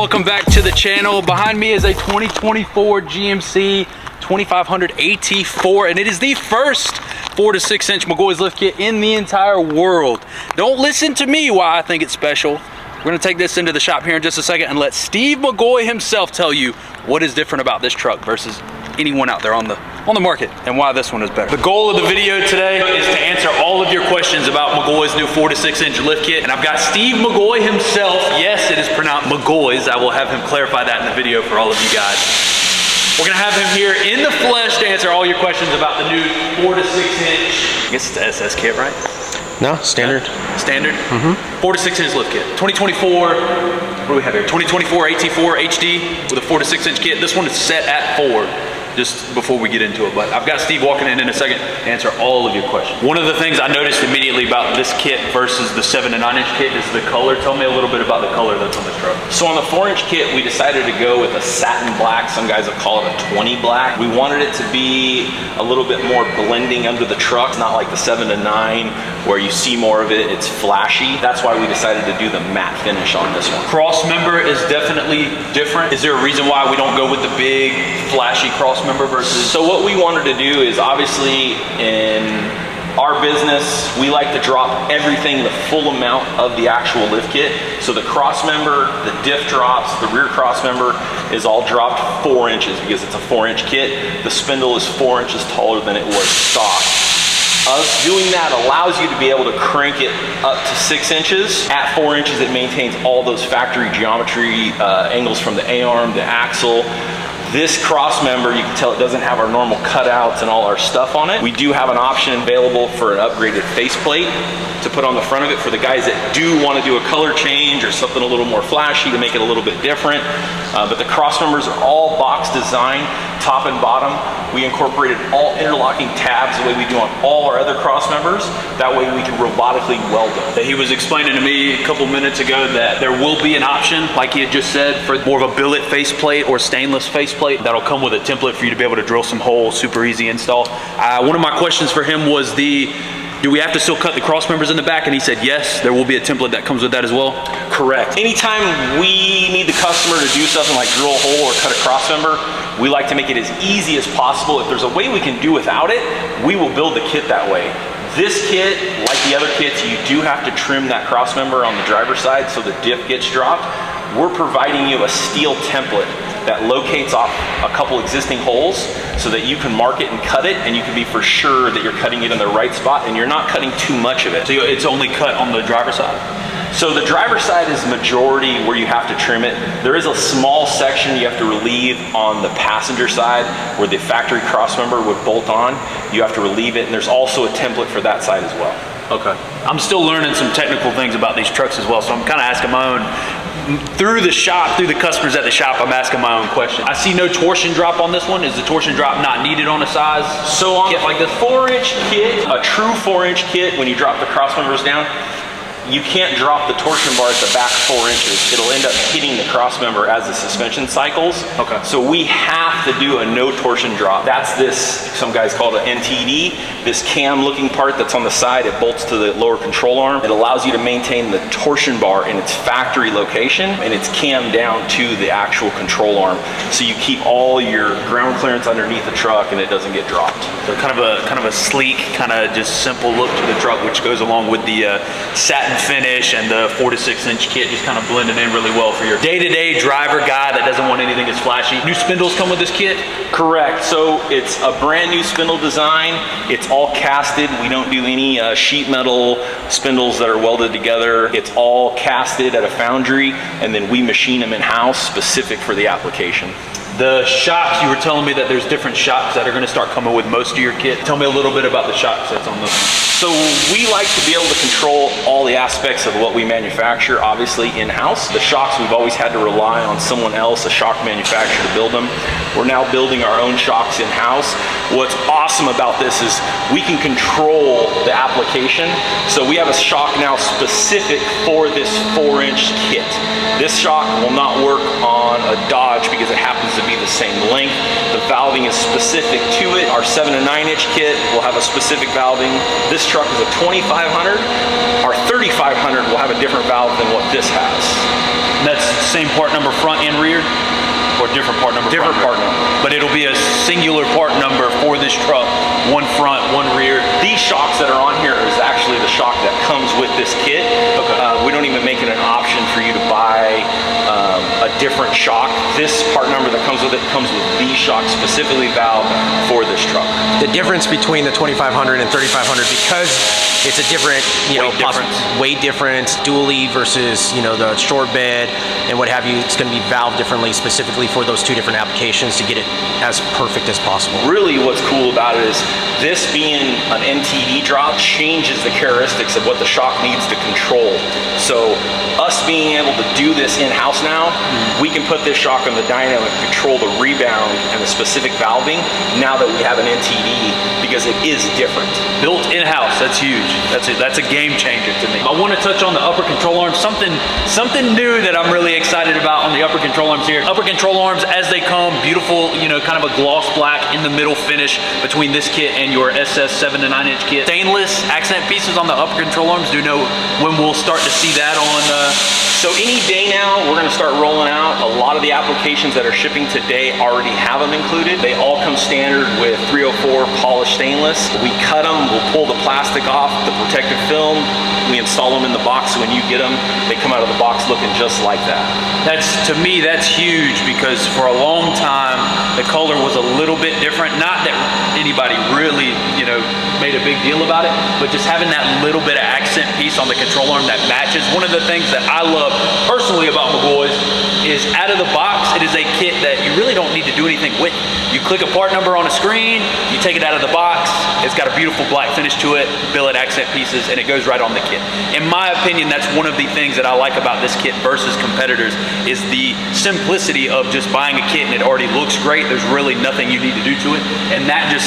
welcome back to the channel. Behind me is a 2024 GMC 2500 AT4, and it is the first 4 to 6 inch McGaughy's lift kit in the entire world. Don't listen to me why I think it's special. We're gonna take this into the shop here in just a second and let Steve McGaughy himself tell you what is different about this truck versus anyone out there on the market and why this one is better. The goal of the video today is to answer all of your questions about McGaughy's new 4 to 6 inch lift kit, and I've got Steve McGaughy himself. Yes, it is pronounced McGaughy's. I will have him clarify that in the video for all of you guys. We're gonna have him here in the flesh to answer all your questions about the new 4 to 6 inch. I guess it's the SS kit, right? No, standard. Yeah. Standard? 4 to 6 inch lift kit. 2024, what do we have here? 2024 AT4 HD with a 4 to 6 inch kit. This one is set at 4. Just before we get into it, but I've got Steve walking in a second to answer all of your questions. One of the things I noticed immediately about this kit versus the 7 to 9 inch kit is the color. Tell me a little bit about the color that's on this truck. So on the 4 inch kit, we decided to go with a satin black. Some guys will call it a 20 black. We wanted it to be a little bit more blending under the truck, not like the 7 to 9 where you see more of it, it's flashy. That's why we decided to do the matte finish on this one. Crossmember is definitely different. Is there a reason why we don't go with the big flashy crossmember versus? So what we wanted to do is, obviously in our business, we like to drop everything the full amount of the actual lift kit. So the crossmember, the diff drops, the rear crossmember is all dropped 4 inches because it's a 4 inch kit. The spindle is 4 inches taller than it was stock. Us doing that allows you to be able to crank it up to 6 inches. At 4 inches, it maintains all those factory geometry angles from the A-arm, the axle. This cross member, you can tell it doesn't have our normal cutouts and all our stuff on it. We do have an option available for an upgraded faceplate to put on the front of it for the guys that do want to do a color change or something a little more flashy to make it a little bit different. But the cross members are all box design, top and bottom. We incorporated all interlocking tabs the way we do on all our other cross members. That way we can robotically weld them. He was explaining to me a couple minutes ago that there will be an option, like he had just said, for more of a billet faceplate or stainless faceplate that'll come with a template for you to be able to drill some holes, super easy install. One of my questions for him was do we have to still cut the cross members in the back? And he said, yes, there will be a template that comes with that as well. Correct. Anytime we need the customer to do something like drill a hole or cut a cross member, we like to make it as easy as possible. If there's a way we can do without it, we will build the kit that way. This kit, like the other kits, you do have to trim that cross member on the driver's side so the diff gets dropped. We're providing you a steel template that locates off a couple existing holes so that you can mark it and cut it, and you can be for sure that you're cutting it in the right spot and you're not cutting too much of it. So it's only cut on the driver's side? So the driver's side is majority where you have to trim it. There is a small section you have to relieve on the passenger side where the factory crossmember would bolt on. You have to relieve it, and there's also a template for that side as well. Okay. I'm still learning some technical things about these trucks as well, so I'm kind of asking my own. Through the shop, through the customers at the shop, I'm asking my own question. I see no torsion drop on this one. Is the torsion drop not needed on a size so on kit like this? 4 inch kit, a true 4 inch kit, when you drop the cross members down, you can't drop the torsion bar at the back 4 inches. It'll end up hitting the cross member as the suspension cycles. Okay. So we have to do a no torsion drop. That's this, some guys call it an NTD, this cam looking part that's on the side. It bolts to the lower control arm. It allows you to maintain the torsion bar in its factory location, and it's cammed down to the actual control arm. So you keep all your ground clearance underneath the truck and it doesn't get dropped. So kind of a sleek, kind of just simple look to the truck, which goes along with the satin finish and the 4 to 6 inch kit, just kind of blending in really well for your day-to-day driver guy that doesn't want anything that's flashy. New spindles come with this kit? Correct. So it's a brand new spindle design. It's all casted. We don't do any sheet metal spindles that are welded together. It's all casted at a foundry, and then we machine them in-house specific for the application. The shocks, you were telling me that there's different shocks that are going to start coming with most of your kit. Tell me a little bit about the shocks that's on this one. So we like to be able to control all the aspects of what we manufacture, obviously in-house. The shocks, we've always had to rely on someone else, a shock manufacturer, to build them. We're now building our own shocks in-house. What's awesome about this is we can control the application. So we have a shock now specific for this 4 inch kit. This shock will not work on a Dodge because it happens to be the same length. The valving is specific to it. Our 7 to 9 inch kit will have a specific valving. This truck is a 2500. Our 3500 will have a different valve than what this has. that's the same part number front and rear? Or different part number? Different part number. But it'll be a singular part number for this truck. One front, one rear. These shocks that are on here is actually the shock that comes with this kit. Okay. We don't even make it an option for you to buy a different shock. This part number that comes with it comes with these shocks specifically valved for this truck. The difference between the 2500 and 3500, because it's a different, weight difference, dually versus, the short bed and what have you, it's going to be valved differently specifically for those two different applications to get it as perfect as possible. Really what's cool about it is this being an NTD drop changes the characteristics of what the shock needs to control. So us being able to do this in-house now, we can put this shock on the dyno and control the rebound and the specific valving now that we have an NTD, because it is different. Built in-house, that's huge. That's a game changer to me. I want to touch on the upper control arms, something new that I'm really excited about on the upper control arms here. Upper control arms as they come, beautiful, kind of a gloss black in the middle finish between this kit and your SS 7 to 9 inch kit. Stainless accent pieces on the upper control arms. Do you know when we'll start to see that on? So any day now, we're gonna start rolling out. A lot of the applications that are shipping today already have them included. They all come standard with 304 polished stainless. We cut them, we'll pull the plastic off, the protective film, we install them in the box, so when you get them, they come out of the box looking just like that. To me, that's huge, because for a long time, the color was a little bit different. Not that anybody really, made a big deal about it, but just having that little bit of accent piece on the control arm that matches. One of the things that I love personally about McGAUGHY'S is out of the box, it is a kit that you really don't need to do anything with. You click a part number on a screen, you take it out of the box, it's got a beautiful black finish to it, billet accent pieces, and it goes right on the kit. In my opinion, that's one of the things that I like about this kit versus competitors, is the simplicity of just buying a kit and it already looks great. There's really nothing you need to do to it, and that just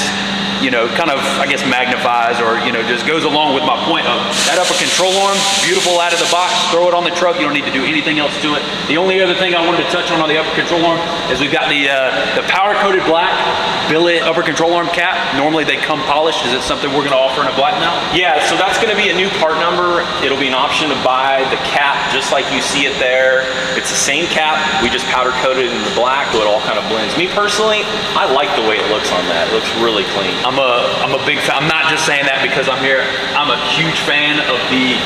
kind of, I guess, magnifies or, just goes along with my point of that upper control arm, beautiful out of the box, throw it on the truck, you don't need to do anything else to it. The only other thing I wanted to touch on the upper control arm is we've got the powder-coated black billet upper control arm cap. Normally they come polished. Is it something we're gonna offer in a black now? Yeah, so that's gonna be a new part number. It'll be an option to buy the cap just like you see it there. It's the same cap, we just powder coated in the black, so it all kind of blends. Me personally, I like the way it looks on that. It looks really clean. I'm a big fan. I'm not just saying that because I'm here. I'm a huge fan of the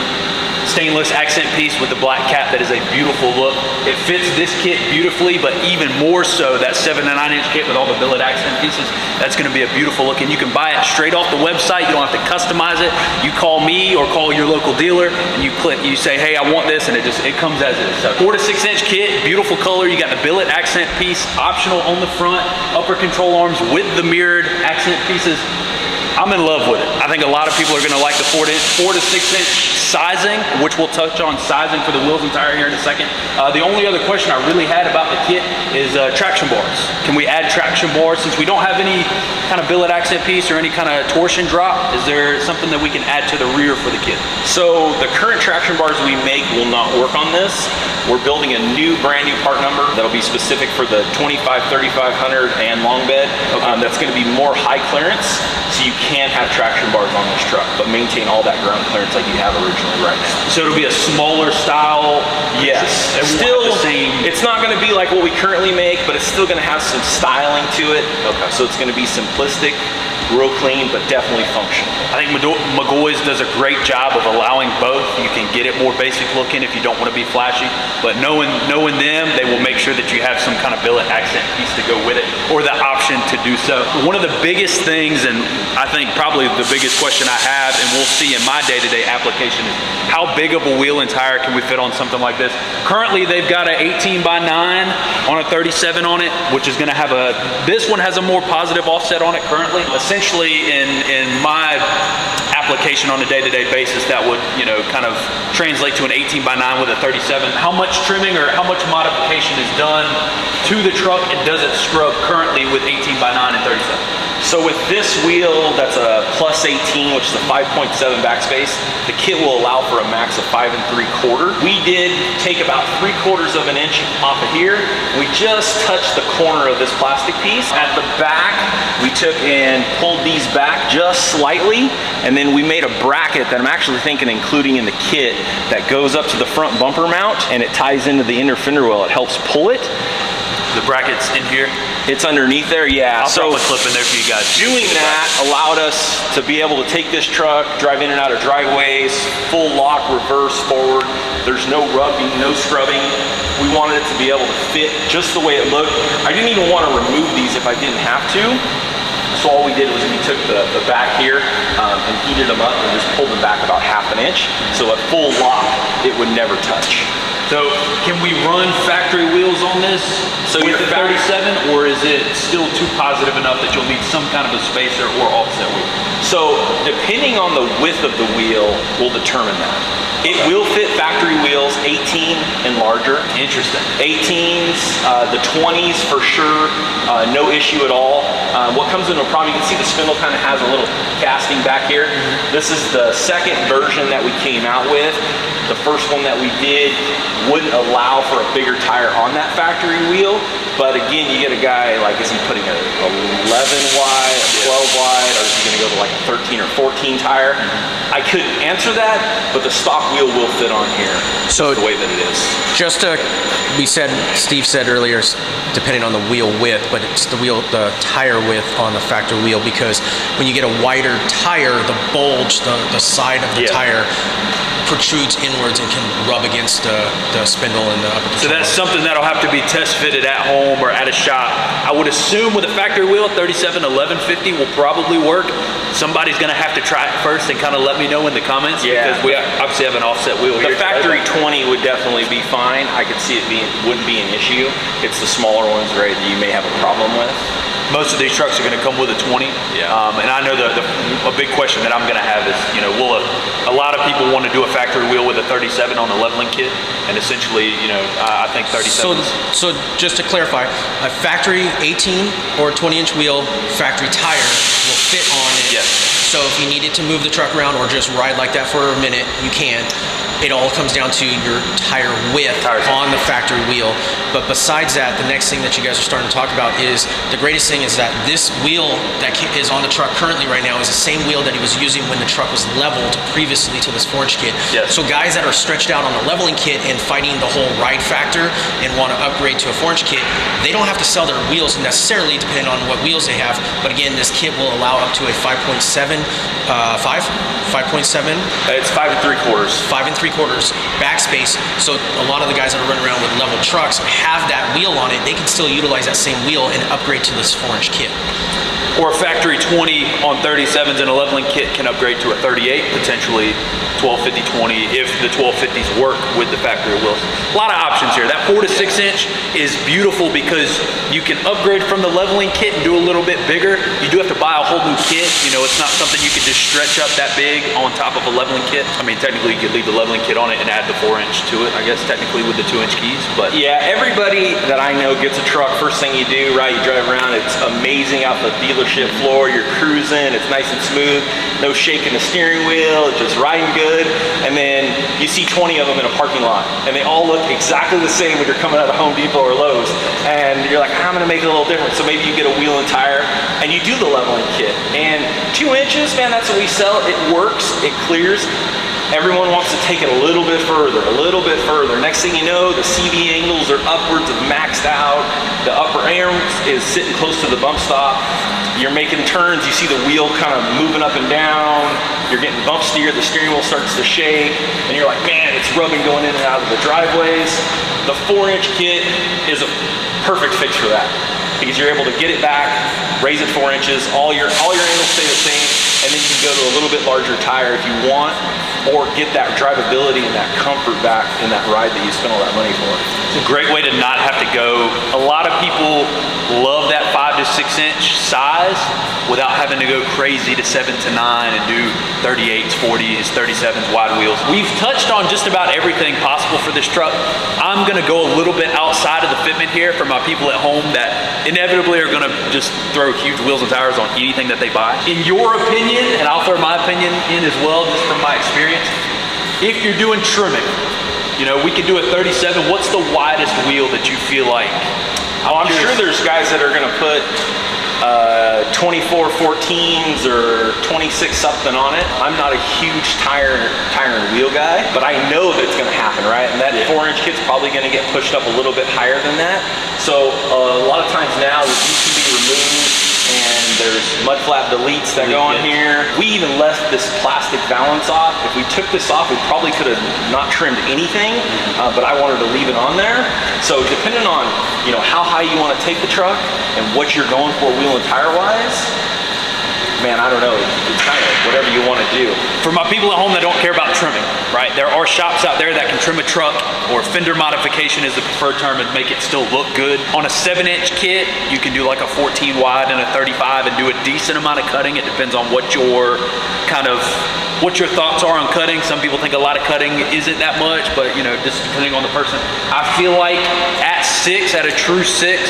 stainless accent piece with the black cap. That is a beautiful look. It fits this kit beautifully, but even more so that 7 to 9 inch kit with all the billet accent pieces. That's going to be a beautiful look, and you can buy it straight off the website. You don't have to customize it. You call me or call your local dealer, and you click. You say, "Hey, I want this," and it comes as is. So 4 to 6 inch kit, beautiful color. You got the billet accent piece, optional on the front, upper control arms with the mirrored accent pieces. I'm in love with it. I think a lot of people are gonna like the 4 to 6 inch sizing, which we'll touch on sizing for the wheels and tire here in a second. The only other question I really had about the kit is traction bars. Can we add traction bars? Since we don't have any kind of billet accent piece or any kind of torsion drop, is there something that we can add to the rear for the kit? So the current traction bars we make will not work on this. We're building a new brand new part number that'll be specific for the 25, 3500 and long bed. Okay. That's gonna be more high clearance, so you can have traction bars on this truck, but maintain all that ground clearance like you have originally right now. So it'll be a smaller style? Yes. Still, it's not gonna be like what we currently make, but it's still gonna have some styling to it. Okay. So it's gonna be simplistic, real clean, but definitely functional. I think McGAUGHY'S does a great job of allowing both. You can get it more basic looking if you don't want to be flashy, but knowing them, they will make sure that you have some kind of billet accent piece to go with it, or the option to do so. One of the biggest things, and I think probably the biggest question I have, and we'll see in my day-to-day application, is how big of a wheel and tire can we fit on something like this? Currently, they've got an 18 by 9 on a 37 on it, which is gonna have this one has a more positive offset on it currently. Essentially, in my application on a day-to-day basis, that would, kind of translate to an 18 by 9 with a 37. How much trimming or how much modification is done to the truck, and does it scrub currently with 18 by 9 and 37? So with this wheel, that's a plus 18, which is a 5.7 backspace. The kit will allow for a max of 5 3/4. We did take about 3/4 of an inch off of here. We just touched the corner of this plastic piece. At the back, we took and pulled these back just slightly, and then we made a bracket that I'm actually thinking including in the kit that goes up to the front bumper mount, and it ties into the inner fender well. It helps pull it. The bracket's in here? It's underneath there, yeah. I'll throw a clip in there for you guys. Doing that allowed us to be able to take this truck, drive in and out of driveways, full lock, reverse, forward. There's no rubbing, no scrubbing. We wanted it to be able to fit just the way it looked. I didn't even want to remove these if I didn't have to. So all we did was we took the back here and heated them up and just pulled them back about ½ an inch. So at full lock, it would never touch. So can we run factory wheels on this with the 37, or is it still too positive enough that you'll need some kind of a spacer or offset wheel? So depending on the width of the wheel will determine that. It will fit factory wheels, 18 and larger. Interesting. 18s, the 20s for sure, no issue at all. What comes into a problem, you can see the spindle kind of has a little casting back here. This is the second version that we came out with. The first one that we did wouldn't allow for a bigger tire on that factory wheel. But again, you get a guy like, is he putting a 11 wide, a 12 wide, or is he gonna go to like a 13 or 14 tire? I couldn't answer that, but the stock wheel will fit on here. So the way that it is. Just to, Steve said earlier, depending on the wheel width, but it's the tire width on the factory wheel, because when you get a wider tire, the bulge, the side of the tire protrudes inwards and can rub against the spindle and the upper control. So that's something that'll have to be test fitted at home or at a shop. I would assume with a factory wheel, 37 1150 will probably work. Somebody's gonna have to try it first and kind of let me know in the comments, because we obviously have an offset wheel here. The factory 20 would definitely be fine. I could see it wouldn't be an issue. It's the smaller ones, right, that you may have a problem with. Most of these trucks are going to come with a 20. And I know a big question that I'm going to have is, you know, will a lot of people want to do a factory wheel with a 37 on the leveling kit, and essentially, you know, I think 37. So just to clarify, a factory 18 or 20-inch wheel factory tire will fit on it. Yes. So if you needed to move the truck around or just ride like that for a minute, you can. It all comes down to your tire width on the factory wheel. But besides that, the next thing that you guys are starting to talk about is, the greatest thing is that this wheel that is on the truck currently right now is the same wheel that he was using when the truck was leveled previously to this 4-inch kit. Yes. So guys that are stretched out on the leveling kit and fighting the whole ride factor and want to upgrade to a 4-inch kit, they don't have to sell their wheels necessarily, depending on what wheels they have. But again, this kit will allow up to a 5.7. It's 5 3/4. 5 3/4 backspace. So a lot of the guys that are running around with level trucks have that wheel on it. They can still utilize that same wheel and upgrade to this 4-inch kit. Or a factory 20 on 37s and a leveling kit can upgrade to a 38, potentially 1250/20 if the 1250s work with the factory wheels. A lot of options here. That 4 to 6 inch is beautiful because you can upgrade from the leveling kit and do a little bit bigger. You do have to buy a whole new kit. You know, it's not something you can just stretch up that big on top of a leveling kit. I mean, technically you could leave the leveling kit on it and add the 4-inch to it, I guess, technically with the 2-inch keys. But yeah, everybody that I know gets a truck, first thing you do, right, you drive around, it's amazing out the dealership floor, you're cruising, it's nice and smooth, no shaking the steering wheel, it's just riding good. And then you see 20 of them in a parking lot, and they all look exactly the same when you're coming out of Home Depot or Lowe's. And you're like, I'm gonna make it a little different. So maybe you get a wheel and tire, and you do the leveling kit. And 2 inches, man, that's what we sell. It works, it clears. Everyone wants to take it a little bit further, a little bit further. Next thing you know, the CV angles are upwards of maxed out. The upper arm is sitting close to the bump stop. You're making turns, you see the wheel kind of moving up and down. You're getting bump steer, the steering wheel starts to shake, and you're like, man, it's rubbing going in and out of the driveways. The 4-inch kit is a perfect fix for that, because you're able to get it back, raise it 4 inches, all your angles stay the same, and then you can go to a little bit larger tire if you want, or get that drivability and that comfort back in that ride that you spent all that money for. It's a great way to not have to go. A lot of people love that 5 to 6 inch size without having to go crazy to 7 to 9 and do 38s, 40s, 37s, wide wheels. We've touched on just about everything possible for this truck. I'm gonna go a little bit outside of the fitment here for my people at home that inevitably are gonna just throw huge wheels and tires on anything that they buy. In your opinion, and I'll throw my opinion in as well, just from my experience, if you're doing trimming, you know, we could do a 37. What's the widest wheel that you feel like? Oh, I'm sure there's guys that are gonna put 20 24 14s or 26 something on it. I'm not a huge tire and wheel guy, but I know that it's gonna happen, right? And that 4-inch kit's probably gonna get pushed up a little bit higher than that. So a lot of times now, this used to be removed, and there's mud flap deletes that go on here. We even left this plastic valance off. If we took this off, we probably could have not trimmed anything, but I wanted to leave it on there. So depending on, you know, how high you want to take the truck and what you're going for wheel and tire wise, man, I don't know, it's kind of whatever you want to do. For my people at home that don't care about trimming, right? There are shops out there that can trim a truck, or fender modification is the preferred term, and make it still look good. On a 7-inch kit, you can do like a 14 wide and a 35 and do a decent amount of cutting. It depends on what your what your thoughts are on cutting. Some people think a lot of cutting isn't that much, but you know, just depending on the person. I feel like at a true 6,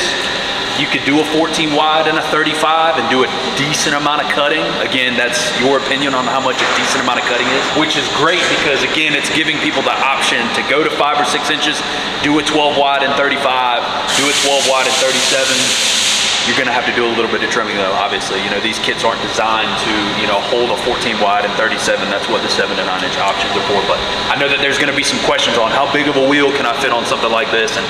you could do a 14 wide and a 35 and do a decent amount of cutting. Again, that's your opinion on how much a decent amount of cutting is, which is great because again, it's giving people the option to go to 5 or 6 inches, do a 12 wide and 35, do a 12 wide and 37. You're gonna have to do a little bit of trimming though, obviously. You know, these kits aren't designed to, you know, hold a 14 wide and 37. That's what the 7 and 9 inch options are for. But I know that there's gonna be some questions on how big of a wheel can I fit on something like this, and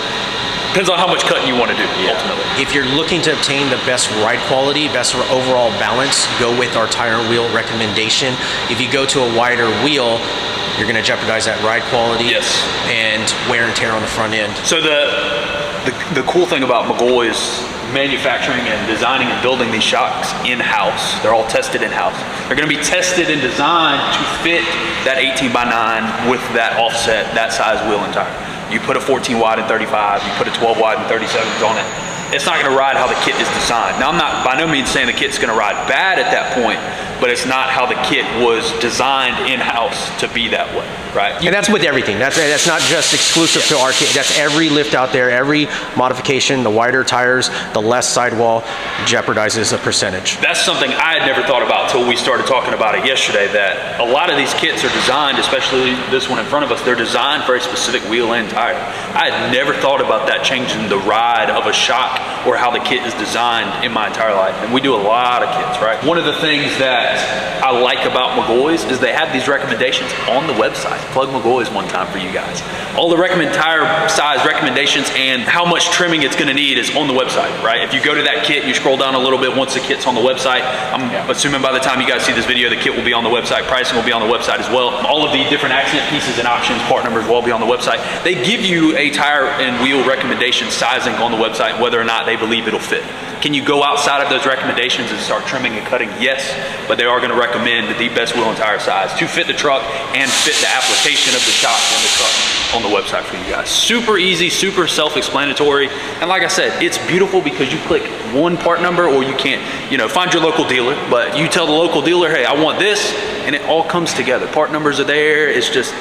depends on how much cutting you want to do, ultimately. If you're looking to obtain the best ride quality, best overall balance, go with our tire and wheel recommendation. If you go to a wider wheel, you're going to jeopardize that ride quality and wear and tear on the front end. So the cool thing about McGaughy's manufacturing and designing and building these shocks in-house, they're all tested in-house. They're going to be tested and designed to fit that 18x9 with that offset, that size wheel and tire. You put a 14 wide and 35, you put a 12 wide and 37s on it, it's not gonna ride how the kit is designed. Now I'm not by no means saying the kit's gonna ride bad at that point, but it's not how the kit was designed in-house to be that way, right? And that's with everything. That's not just exclusive to our kit. That's every lift out there, every modification, the wider tires, the less sidewall jeopardizes a percentage. That's something I had never thought about till we started talking about it yesterday, that a lot of these kits are designed, especially this one in front of us, they're designed for a specific wheel and tire. I had never thought about that changing the ride of a shock or how the kit is designed in my entire life. And we do a lot of kits, right? One of the things that I like about McGaughy's is they have these recommendations on the website. Plug McGaughy's one time for you guys. All the tire size recommendations and how much trimming it's gonna need is on the website, right? If you go to that kit, you scroll down a little bit once the kit's on the website. I'm assuming by the time you guys see this video, the kit will be on the website. Pricing will be on the website as well. All of the different accent pieces and options, part numbers will all be on the website. They give you a tire and wheel recommendation sizing on the website, whether or not they believe it'll fit. Can you go outside of those recommendations and start trimming and cutting? Yes, but they are going to recommend the best wheel and tire size to fit the truck and fit the application of the shock in the truck on the website for you guys. Super easy, super self-explanatory, and like I said, it's beautiful because you click one part number, or you can't, you know, find your local dealer, but you tell the local dealer, hey, I want this, and it all comes together. Part numbers are there. It's just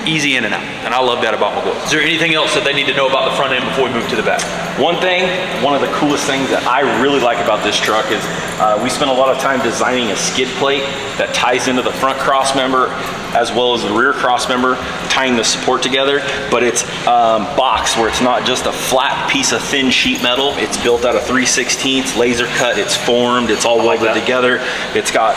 easy in and out, and I love that about McGaughy. Is there anything else that they need to know about the front end before we move to the back? One of the coolest things that I really like about this truck is we spent a lot of time designing a skid plate that ties into the front cross member as well as the rear cross member, tying the support together, but it's boxed where it's not just a flat piece of thin sheet metal. It's built out of 3/16 laser cut, it's formed, it's all welded together. It's got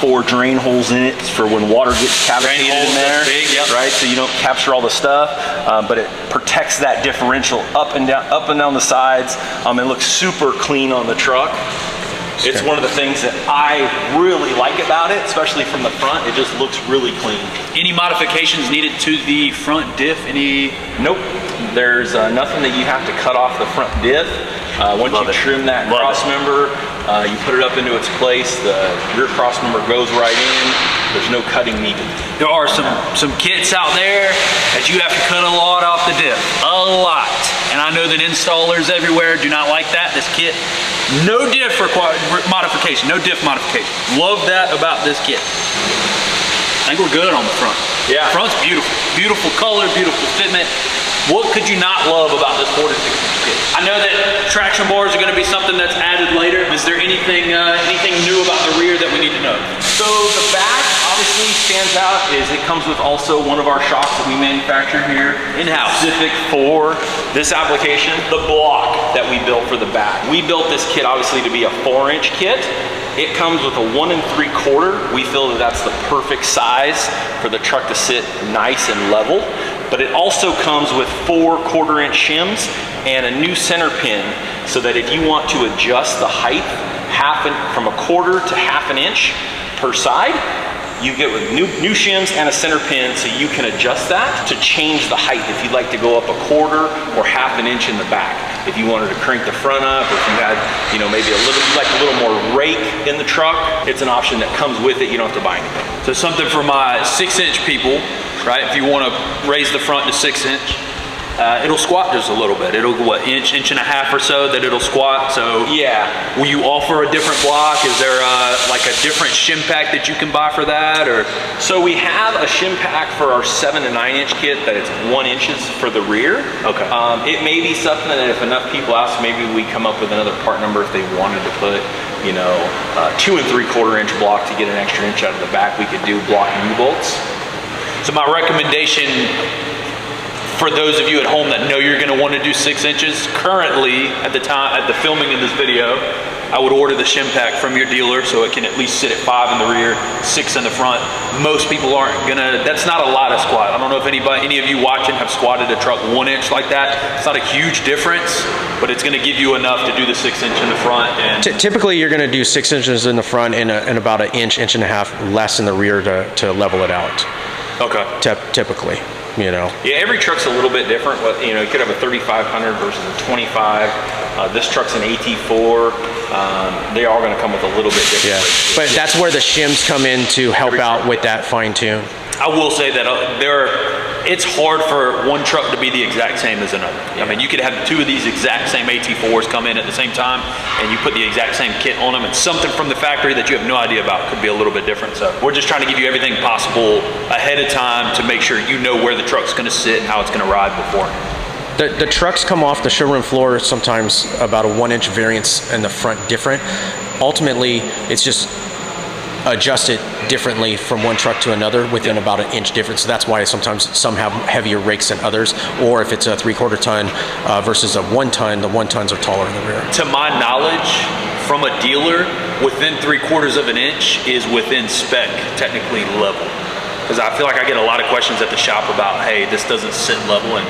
4 drain holes in it for when water gets cavitated in there, big, right? So you don't capture all the stuff, but it protects that differential up and down the sides. It looks super clean on the truck. It's one of the things that I really like about it, especially from the front. It just looks really clean. Any modifications needed to the front diff? Nope. There's nothing that you have to cut off the front diff. Once you trim that cross member, you put it up into its place, the rear cross member goes right in. There's no cutting needed. There are some kits out there that you have to cut a lot off the diff, a lot. And I know that installers everywhere do not like that. This kit, no diff modification, no diff modification. Love that about this kit. I think we're good on the front. Yeah. Front's beautiful, beautiful color, beautiful fitment. What could you not love about this 4 to 6 inch kit? I know that traction bars are going to be something that's added later. Is there anything new about the rear that we need to know? So the back obviously stands out is it comes with also one of our shocks that we manufacture here in-house, specific for this application, the block that we built for the back. We built this kit obviously to be a 4-inch kit. It comes with a 1 3/4. We feel that that's the perfect size for the truck to sit nice and level. But it also comes with 4 1/4-inch shims and a new center pin, so that if you want to adjust the height from a 1/4 to 1/2 inch per side, you get with new shims and a center pin, so you can adjust that to change the height if you'd like to go up a 1/4 or 1/2 inch in the back. If you wanted to crank the front up, or if you had, you know, maybe you like a little more rake in the truck, it's an option that comes with it. You don't have to buy anything. So something for my 6-inch people, right? If you want to raise the front to 6-inch, it'll squat just a little bit. It'll go, what, inch and a half or so that it'll squat. So yeah. Will you offer a different block? Is there like a different shim pack that you can buy for that? Or so we have a shim pack for our 7 to 9-inch kit that it's 1 inches for the rear. Okay. It may be something that if enough people ask, maybe we come up with another part number if they wanted to put, you know, 2 3/4-inch block to get an extra inch out of the back. We could do block U-bolts. So my recommendation for those of you at home that know you're going to want to do 6 inches, currently at the filming of this video, I would order the shim pack from your dealer so it can at least sit at 5 in the rear, 6 in the front. Most people aren't gonna, that's not a lot of squat. I don't know if any of you watching have squatted a truck 1 inch like that. It's not a huge difference, but it's gonna give you enough to do the 6 inch in the front. And typically you're gonna do 6 inches in the front and about an inch and a half less in the rear to level it out. Okay. Typically. You know. Yeah, every truck's a little bit different. You know, you could have a 3500 versus a 25. This truck's an AT4. They are going to come with a little bit different. Yeah, but that's where the shims come in to help out with that fine tune. I will say that it's hard for one truck to be the exact same as another. Yeah. I mean, you could have 2 of these exact same AT4s come in at the same time, and you put the exact same kit on them, and something from the factory that you have no idea about could be a little bit different. So we're just trying to give you everything possible ahead of time to make sure you know where the truck's going to sit and how it's going to ride before. The trucks come off the showroom floor sometimes about a 1-inch variance in the front different. Ultimately, it's just adjusted differently from one truck to another within about an inch difference. So that's why sometimes some have heavier rakes than others, or if it's a 3/4 ton versus a 1 ton, the 1 tons are taller in the rear. To my knowledge, from a dealer, within 3/4 of an inch is within spec, technically level. Because I feel like I get a lot of questions at the shop about, hey, this doesn't sit level, and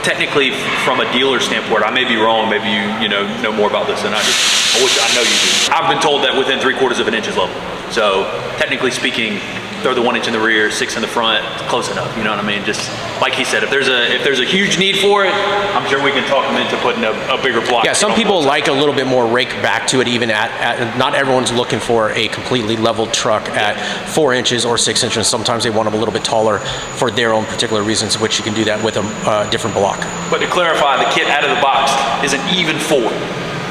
technically from a dealer standpoint, I may be wrong, maybe you know more about this than I do. I know you do. I've been told that within 3/4 of an inch is level. So technically speaking, throw the 1 inch in the rear, 6 in the front, close enough. You know what I mean? Just like he said, if there's a huge need for it, I'm sure we can talk them into putting a bigger block. Yeah, some people like a little bit more rake back to it. Even at not everyone's looking for a completely leveled truck at 4 inches or 6 inches. Sometimes they want them a little bit taller for their own particular reasons, which you can do that with a different block. But to clarify, the kit out of the box is an even 4.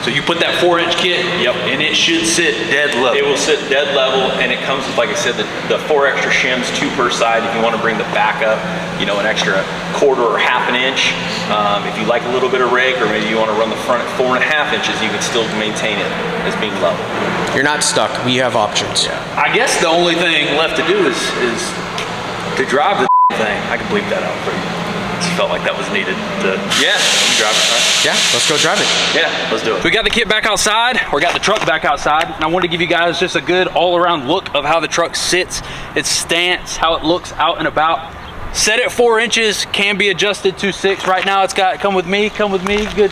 So you put that 4-inch kit, yep, and it should sit dead level. It will sit dead level, and it comes with, like I said, the 4 extra shims, 2 per side. If you want to bring the back up, you know, an extra 1/4 or 1/2 inch. If you like a little bit of rake, or maybe you want to run the front at 4.5 inches, you can still maintain it as being level. You're not stuck. We have options. Yeah. I guess the only thing left to do is to drive the thing. I can bleep that out for you. Just felt like that was needed. Yeah, drive it, right? Yeah, let's go drive it. Yeah, let's do it. We got the kit back outside, or got the truck back outside, and I want to give you guys just a good all-around look of how the truck sits, its stance, how it looks out and about. Set at 4 inches, can be adjusted to 6. Right now it's got, come with me, good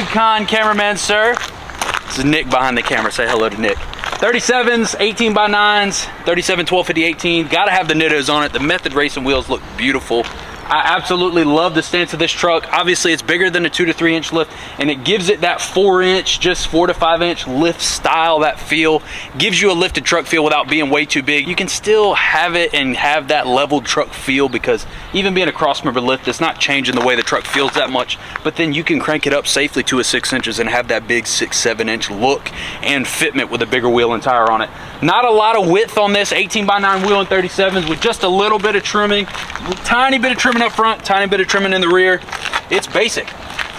kind cameraman, sir. This is Nick behind the camera, say hello to Nick. 37s, 18x9s, 37, 12, 50, 18. Gotta have the Nittos on it. The Method Racing wheels look beautiful. I absolutely love the stance of this truck. Obviously, it's bigger than a 2 to 3 inch lift, and it gives it that 4 inch, just 4 to 5 inch lift style, that feel. Gives you a lifted truck feel without being way too big. You can still have it and have that leveled truck feel, because even being a crossmember lift, it's not changing the way the truck feels that much, but then you can crank it up safely to a 6 inches and have that big 6, 7 inch look and fitment with a bigger wheel and tire on it. Not a lot of width on this 18x9 wheel and 37s, with just a little bit of trimming, tiny bit of trimming up front, tiny bit of trimming in the rear. It's basic.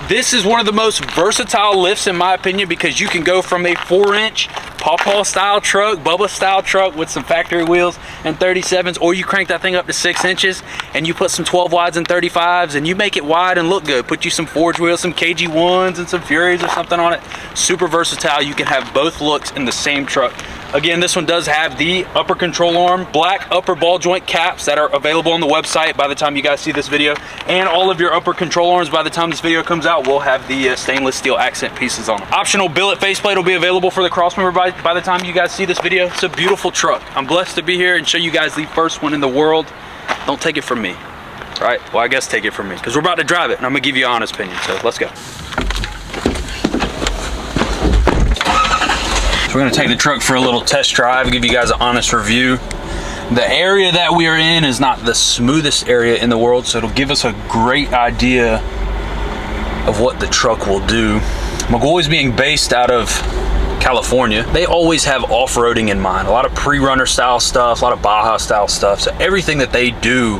This is one of the most versatile lifts in my opinion, because you can go from a 4 inch Pawpaw style truck, Bubba style truck with some factory wheels and 37s, or you crank that thing up to 6 inches and you put some 12 wides and 35s and you make it wide and look good. Put you some Forge wheels, some KG1s and some Furies or something on it. Super versatile. You can have both looks in the same truck. Again, this one does have the upper control arm, black upper ball joint caps that are available on the website by the time you guys see this video. And all of your upper control arms by the time this video comes out will have the stainless steel accent pieces on them. Optional billet faceplate will be available for the Crossmember by the time you guys see this video. It's a beautiful truck. I'm blessed to be here and show you guys the first one in the world. Don't take it from me, right? Well, I guess take it from me, because we're about to drive it and I'm gonna give you an honest opinion, so let's go. So we're gonna take the truck for a little test drive, give you guys an honest review. The area that we are in is not the smoothest area in the world, so it'll give us a great idea of what the truck will do. McGaughy's being based out of California, they always have off-roading in mind. A lot of pre-runner style stuff, a lot of Baja style stuff. So everything that they do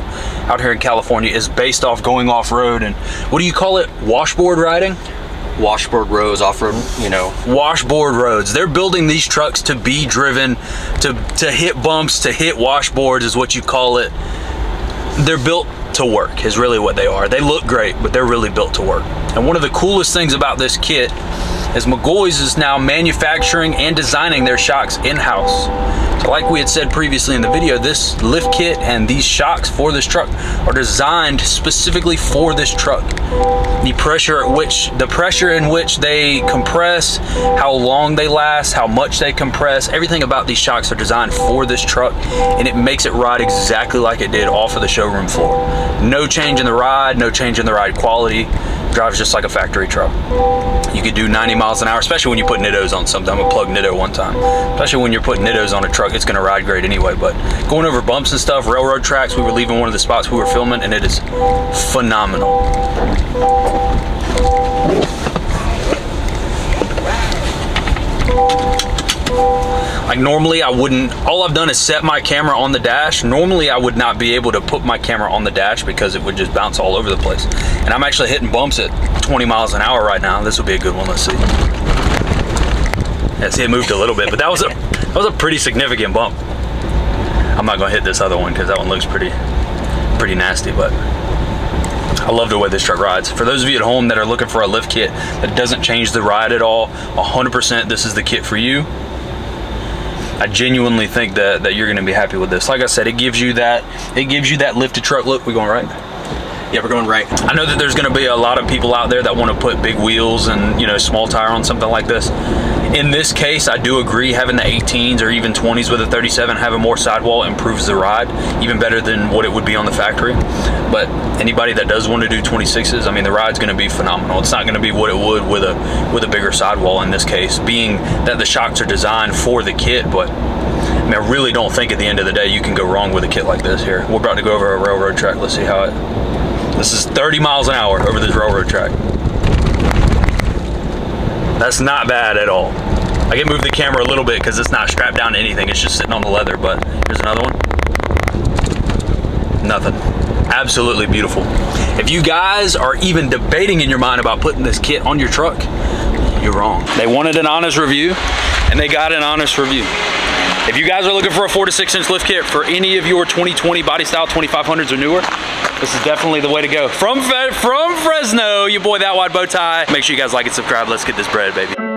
out here in California is based off going off-road. And what do you call it? Washboard riding? Washboard roads, off-road, you know. Washboard roads. They're building these trucks to be driven, to hit bumps, to hit washboards is what you call it. They're built to work is really what they are. They look great, but they're really built to work. And one of the coolest things about this kit is McGaughy's is now manufacturing and designing their shocks in-house. So like we had said previously in the video, this lift kit and these shocks for this truck are designed specifically for this truck. The pressure in which they compress, how long they last, how much they compress, everything about these shocks are designed for this truck, and it makes it ride exactly like it did off of the showroom floor. No change in the ride, no change in the ride quality. Drives just like a factory truck. You could do 90 miles an hour, especially when you put Nittos on something. I'm gonna plug Nitto one time. Especially when you're putting Nittos on a truck, it's gonna ride great anyway. But going over bumps and stuff, railroad tracks, we were leaving one of the spots we were filming, and it is phenomenal. Like normally I wouldn't, all I've done is set my camera on the dash. Normally I would not be able to put my camera on the dash because it would just bounce all over the place. And I'm actually hitting bumps at 20 miles an hour right now. This would be a good one, let's see. Yeah, see, it moved a little bit, but that was a pretty significant bump. I'm not gonna hit this other one because that one looks pretty nasty, but I love the way this truck rides. For those of you at home that are looking for a lift kit that doesn't change the ride at all, 100% this is the kit for you. I genuinely think that you're gonna be happy with this. Like I said, it gives you that lifted truck look. We going right? Yeah, we're going right. I know that there's gonna be a lot of people out there that wanna put big wheels and, you know, small tire on something like this. In this case, I do agree having the 18s or even 20s with a 37 having more sidewall improves the ride, even better than what it would be on the factory. But anybody that does want to do 26s, I mean, the ride's going to be phenomenal. It's not going to be what it would with a bigger sidewall in this case, being that the shocks are designed for the kit. But I mean, I really don't think at the end of the day you can go wrong with a kit like this here. We're about to go over a railroad track. Let's see how it. This is 30 miles an hour over this railroad track. That's not bad at all. I can move the camera a little bit because it's not strapped down to anything. It's just sitting on the leather, but here's another one. Nothing. Absolutely beautiful. If you guys are even debating in your mind about putting this kit on your truck, you're wrong. They wanted an honest review, and they got an honest review. If you guys are looking for a 4 to 6 inch lift kit for any of your 2020 body style 2500s or newer, this is definitely the way to go. From Fresno, your boy That Wide Bow Tie. Make sure you guys like and subscribe. Let's get this bread, baby.